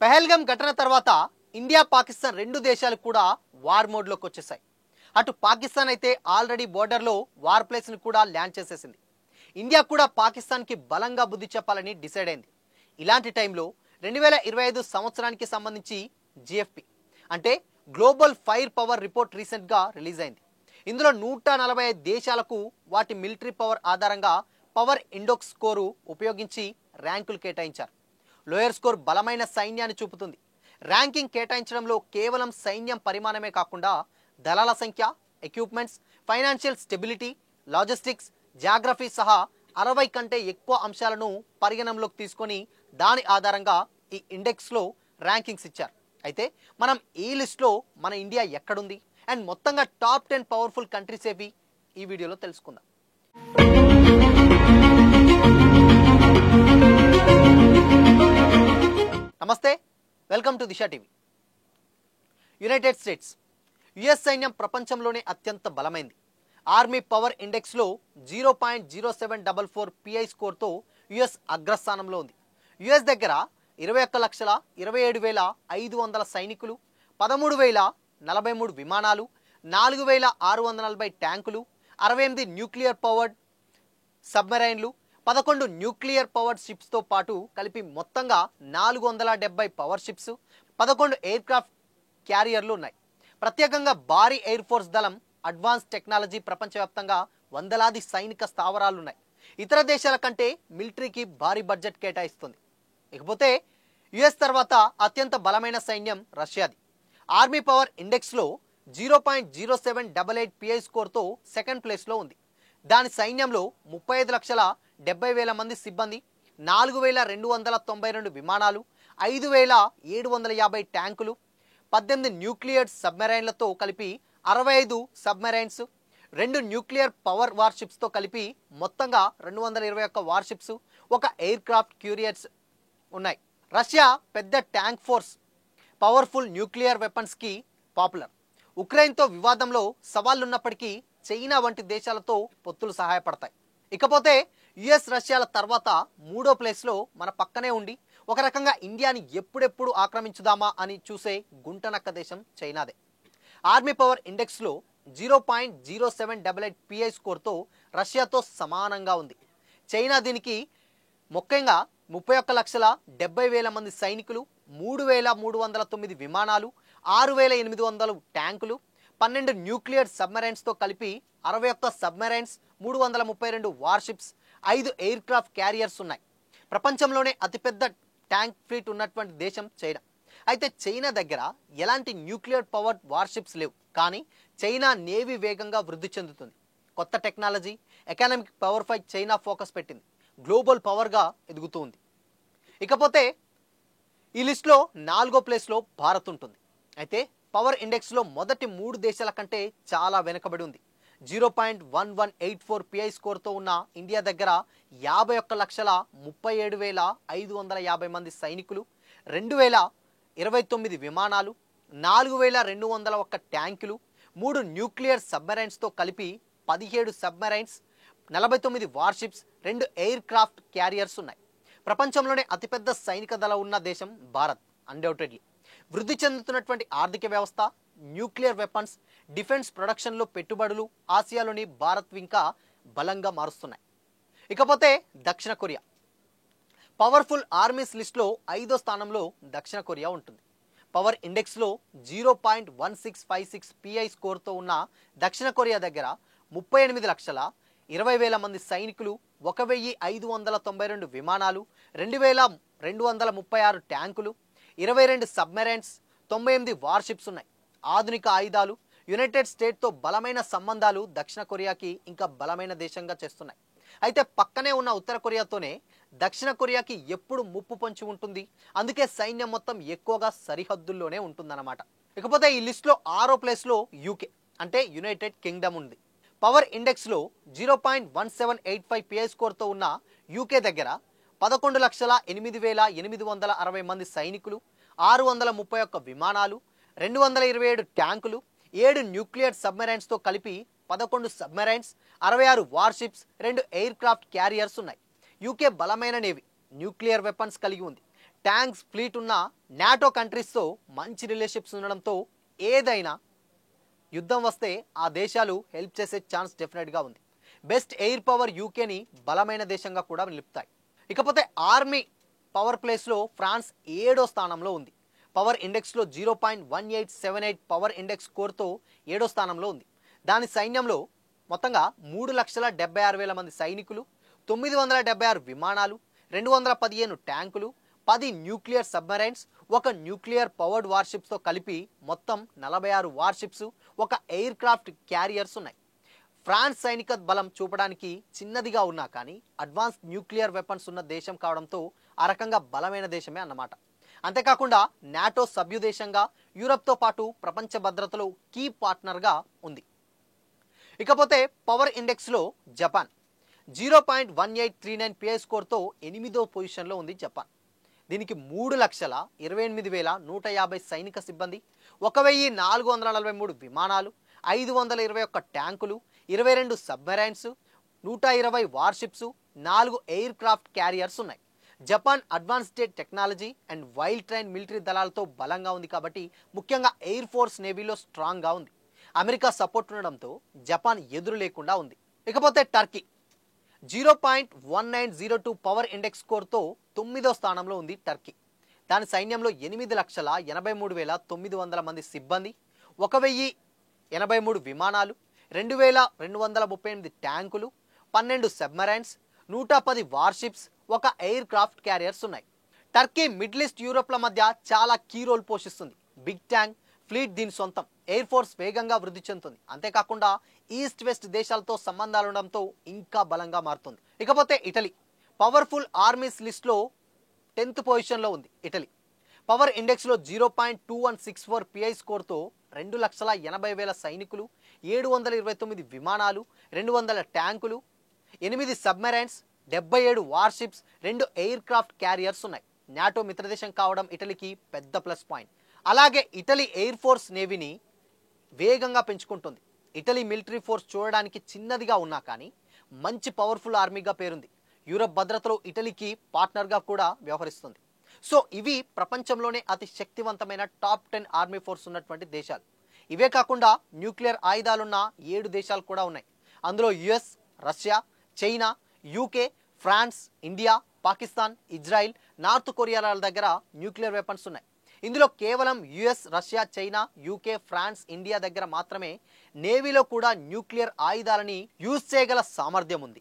పహల్గామ్ ఘటన తర్వాత ఇండియా పాకిస్తాన్ రెండు దేశాలు కూడా వార్ మోడ్లోకి వచ్చేసాయి. అటు పాకిస్తాన్ అయితే ఆల్రెడీ బోర్డర్లో వార్ ప్లేస్ని కూడా ల్యాండ్ చేసేసింది. ఇండియా కూడా పాకిస్తాన్కి బలంగా బుద్ధి చెప్పాలని డిసైడ్ అయింది. ఇలాంటి టైంలో 2025 సంవత్సరానికి సంబంధించి జిఎఫ్పి అంటే గ్లోబల్ ఫైర్ పవర్ రిపోర్ట్ రీసెంట్గా రిలీజ్ అయింది. ఇందులో 145 దేశాలకు వాటి మిలిటరీ పవర్ ఆధారంగా పవర్ ఇండెక్స్ స్కోరు ఉపయోగించి ర్యాంకులు కేటాయించారు. లోయర్ స్కోర్ బలమైన సైన్యాన్ని చూపుతుంది. ర్యాంకింగ్ కేటాయించడంలో కేవలం సైన్యం పరిమాణమే కాకుండా దళాల సంఖ్య, equipments, financial stability, logistics, geography సహా 60 కంటే ఎక్కువ అంశాలను పరిగణనలోకి తీసుకొని దాని ఆధారంగా ఈ ఇండెక్స్లో ర్యాంకింగ్స్ ఇచ్చారు. అయితే మనం ఈ లిస్ట్లో మన ఇండియా ఎక్కడుంది అండ్ మొత్తంగా టాప్ 10 పవర్ఫుల్ కంట్రీస్ ఏవి ఈ వీడియోలో తెలుసుకుందాం. నమస్తే, welcome to Disha TV. United states US సైన్యం ప్రపంచంలోనే అత్యంత బలమైంది. ఆర్మీ పవర్ ఇండెక్స్లో 0.0744 పిఐ స్కోర్తో యుఎస్ అగ్రస్థానంలో ఉంది. యుఎస్ దగ్గర 21,27,500 సైనికులు, 13,043 విమానాలు, 4,640 ట్యాంకులు, 68 న్యూక్లియర్ పవర్డ్ సబ్మెరైన్లు, 11 న్యూక్లియర్ పవర్డ్ షిప్స్తో పాటు కలిపి మొత్తంగా 470 పవర్ షిప్స్, 11 ఎయిర్ క్రాఫ్ట్ క్యారియర్లు ఉన్నాయి. ప్రత్యేకంగా భారీ ఎయిర్ ఫోర్స్ దళం, అడ్వాన్స్ టెక్నాలజీ, ప్రపంచవ్యాప్తంగా వందలాది సైనిక స్థావరాలున్నాయి. ఇతర దేశాల కంటే మిలిటరీకి భారీ బడ్జెట్ కేటాయిస్తుంది. ఇకపోతే యుఎస్ తర్వాత అత్యంత బలమైన సైన్యం రష్యాది. ఆర్మీ పవర్ ఇండెక్స్లో 0.0788 పిఐ స్కోర్తో సెకండ్ ప్లేస్లో ఉంది. దాని సైన్యంలో 35,70,000 మంది సిబ్బంది, 4,292 విమానాలు, 5,750 ట్యాంకులు, 18 న్యూక్లియర్ సబ్మెరైన్లతో కలిపి 65 సబ్మెరైన్స్, 2 న్యూక్లియర్ పవర్ వార్షిప్స్తో కలిపి మొత్తంగా 221 వార్షిప్స్, ఒక ఎయిర్ క్రాఫ్ట్ క్యూరియర్స్ ఉన్నాయి. రష్యా పెద్ద ట్యాంక్ ఫోర్స్, పవర్ఫుల్ న్యూక్లియర్ వెపన్స్కి పాపులర్. ఉక్రెయిన్తో వివాదంలో సవాళ్లున్నప్పటికీ చైనా వంటి దేశాలతో పొత్తులు సహాయపడతాయి. ఇకపోతే యుఎస్ రష్యాల తర్వాత మూడో ప్లేస్లో మన పక్కనే ఉండి ఒక రకంగా ఇండియాని ఎప్పుడెప్పుడు ఆక్రమించుదామా అని చూసే గుంటనక్క దేశం చైనాదే. ఆర్మీ పవర్ ఇండెక్స్లో 0.0788 పిఐ స్కోర్తో రష్యాతో సమానంగా ఉంది. చైనా దీనికి ముఖ్యంగా 31,70,000 మంది సైనికులు, 3,309 విమానాలు, 6,800 ట్యాంకులు, 12 న్యూక్లియర్ సబ్మెరైన్స్తో కలిపి 61 submarines, 332 warships, 5 air craft carriers ఉన్నాయి. ప్రపంచంలోనే అతిపెద్ద ట్యాంక్ ఫ్లీట్ ఉన్నటువంటి దేశం చైనా. అయితే చైనా దగ్గర ఎలాంటి న్యూక్లియర్ పవర్ వార్షిప్స్ లేవు, కానీ చైనా నేవీ వేగంగా వృద్ధి చెందుతుంది. కొత్త టెక్నాలజీ, ఎకనామిక్ పవర్పై చైనా ఫోకస్ పెట్టింది. గ్లోబల్ పవర్గా ఎదుగుతూ ఉంది. ఇకపోతే ఈ లిస్ట్లో 4వ ప్లేస్లో భారత్ ఉంటుంది. అయితే పవర్ ఇండెక్స్లో మొదటి 3 దేశాల కంటే చాలా వెనుకబడి ఉంది. 0.1184 పిఐ స్కోర్తో ఉన్న ఇండియా దగ్గర 51,37,550 మంది సైనికులు, 2,029 విమానాలు, 4,201 ట్యాంకులు, 3 న్యూక్లియర్ సబ్మెరైన్స్తో కలిపి 17 submarines, 49 warships, 2 air craft carriers ఉన్నాయి. ప్రపంచంలోనే అతిపెద్ద సైనిక దళం ఉన్న దేశం భారత్. అన్డౌటెడ్లీ వృద్ధి చెందుతున్నటువంటి ఆర్థిక వ్యవస్థ, న్యూక్లియర్ వెపన్స్, డిఫెన్స్ ప్రొడక్షన్లో పెట్టుబడులు ఆసియాలోని భారత్ ఇంకా బలంగా మారుస్తున్నాయి. ఇకపోతే దక్షిణ కొరియా పవర్ఫుల్ ఆర్మీస్ లిస్ట్లో 5వ స్థానంలో దక్షిణ కొరియా ఉంటుంది. పవర్ ఇండెక్స్లో 0.1656 పిఐ స్కోర్తో ఉన్న దక్షిణ కొరియా దగ్గర 38,20,000 మంది సైనికులు, 1,592 విమానాలు, 2,236 ట్యాంకులు, 22 సబ్మెరైన్స్, 98 వార్షిప్స్ ఉన్నాయి. ఆధునిక ఆయుధాలు, యునైటెడ్ స్టేట్స్తో బలమైన సంబంధాలు దక్షిణ కొరియాకి ఇంకా బలమైన దేశంగా చేస్తున్నాయి. అయితే పక్కనే ఉన్న ఉత్తర కొరియాతోనే దక్షిణ కొరియాకి ఎప్పుడు ముప్పు పొంచి ఉంటుంది. అందుకే సైన్యం మొత్తం ఎక్కువగా సరిహద్దుల్లోనే ఉంటుందన్నమాట. ఇకపోతే ఈ లిస్ట్లో 6వ ప్లేస్లో యూకే అంటే యునైటెడ్ కింగ్డమ్ ఉంది. పవర్ ఇండెక్స్లో 0.1785 పిఐ స్కోర్తో ఉన్న యూకే దగ్గర 11,08,860 మంది సైనికులు, 631 విమానాలు, 227 ట్యాంకులు, 7 న్యూక్లియర్ సబ్మెరైన్స్తో కలిపి 11 submarines, 66 warships, 2 air craft carriers ఉన్నాయి. యూకే బలమైన నేవీ, న్యూక్లియర్ వెపన్స్ కలిగి ఉంది. ట్యాంక్స్ ఫ్లీట్ ఉన్న నాటో కంట్రీస్తో మంచి రిలేషన్షిప్స్ ఉండడంతో ఏదైనా యుద్ధం వస్తే ఆ దేశాలు హెల్ప్ చేసే ఛాన్స్ డెఫినెట్గా ఉంది. బెస్ట్ ఎయిర్ పవర్ యూకేని బలమైన దేశంగా కూడా నిలుపుతాయి. ఇకపోతే ఆర్మీ పవర్ ప్లేస్లో ఫ్రాన్స్ 7వ స్థానంలో ఉంది. పవర్ ఇండెక్స్లో 0.1878 పవర్ ఇండెక్స్ స్కోర్తో 7వ స్థానంలో ఉంది. దాని సైన్యంలో మొత్తంగా 3,76,000 మంది సైనికులు, 976 విమానాలు, 215 ట్యాంకులు, 10 న్యూక్లియర్ సబ్మెరైన్స్, ఒక న్యూక్లియర్ పవర్డ్ వార్షిప్స్తో కలిపి మొత్తం 46 వార్షిప్స్, ఒక ఎయిర్ క్రాఫ్ట్ క్యారియర్స్ ఉన్నాయి. ఫ్రాన్స్ సైనిక బలం చూపడానికి చిన్నదిగా ఉన్నా కానీ అడ్వాన్స్ న్యూక్లియర్ వెపన్స్ ఉన్న దేశం కావడంతో ఆ రకంగా బలమైన దేశమే అన్నమాట. అంతేకాకుండా నాటో సభ్యు దేశంగా యూరప్తో పాటు ప్రపంచ భద్రతలో కీ పార్ట్నర్గా ఉంది. ఇకపోతే పవర్ ఇండెక్స్లో జపాన్ 0.1839 పిఐ స్కోర్తో 8వ పొజిషన్లో ఉంది జపాన్. దీనికి 3,28,150 సైనిక సిబ్బంది, 1,443 విమానాలు, 521 ట్యాంకులు, 22 submarines, 120 warships, 4 aircraft carriers ఉన్నాయి. Japan advanced technology and well trained military దళాలతో బలంగా ఉంది కాబట్టి ముఖ్యంగా ఎయిర్ ఫోర్స్ నేవీలో స్ట్రాంగ్గా ఉంది. అమెరికా సపోర్ట్ ఉండడంతో జపాన్ ఎదురు లేకుండా ఉంది. ఇకపోతే టర్కీ 0.1902 పవర్ ఇండెక్స్ స్కోర్తో 9వ స్థానంలో ఉంది టర్కీ. దాని సైన్యంలో 8,83,900 మంది సిబ్బంది, 1,083 విమానాలు, 2,238 ట్యాంకులు, 12 సబ్మెరైన్స్, 110 వార్షిప్స్, ఒక ఎయిర్ క్రాఫ్ట్ క్యారియర్స్ ఉన్నాయి. టర్కీ మిడిల్ ఈస్ట్ యూరోప్ల మధ్య చాలా కీ రోల్ పోషిస్తుంది. బిగ్ ట్యాంక్ ఫ్లీట్ దీని సొంతం. ఎయిర్ ఫోర్స్ వేగంగా వృద్ధి చెందుతుంది. అంతేకాకుండా ఈస్ట్ వెస్ట్ దేశాలతో సంబంధాలు ఉండడంతో ఇంకా బలంగా మారుతుంది. ఇకపోతే ఇటలీ పవర్ఫుల్ ఆర్మీస్ లిస్ట్లో 10th పొజిషన్లో ఉంది. ఇటలీ పవర్ ఇండెక్స్లో 0.2164 పిఐ స్కోర్తో 2,80,000 సైనికులు, 729 విమానాలు, 200 ట్యాంకులు, 8 submarines, 77 warships, 2 air craft carriers ఉన్నాయి. నాటో మిత్రదేశం కావడం ఇటలీకి పెద్ద ప్లస్ పాయింట్. అలాగే ఇటలీ ఎయిర్ ఫోర్స్ నేవీని వేగంగా పెంచుకుంటుంది. ఇటలీ మిలిటరీ ఫోర్స్ చూడడానికి చిన్నదిగా ఉన్నా కానీ మంచి పవర్ఫుల్ ఆర్మీగా పేరుంది. యూరప్ భద్రతలో ఇటలీకి పార్ట్నర్గా కూడా వ్యవహరిస్తుంది. సో ఇవి ప్రపంచంలోనే అతి శక్తివంతమైన టాప్ 10 ఆర్మీ ఫోర్స్ ఉన్నటువంటి దేశాలు. ఇవే కాకుండా న్యూక్లియర్ ఆయుధాలున్న 7 దేశాలు కూడా ఉన్నాయి. అందులో US, Russia, China, UK, France, India, Pakistan, Israel, North కొరియాల దగ్గర న్యూక్లియర్ వెపన్స్ ఉన్నాయి. ఇందులో కేవలం US, Russia, China, UK, France, India దగ్గర మాత్రమే నేవీలో కూడా న్యూక్లియర్ ఆయుధాలని యూజ్ చేయగల సామర్థ్యం ఉంది.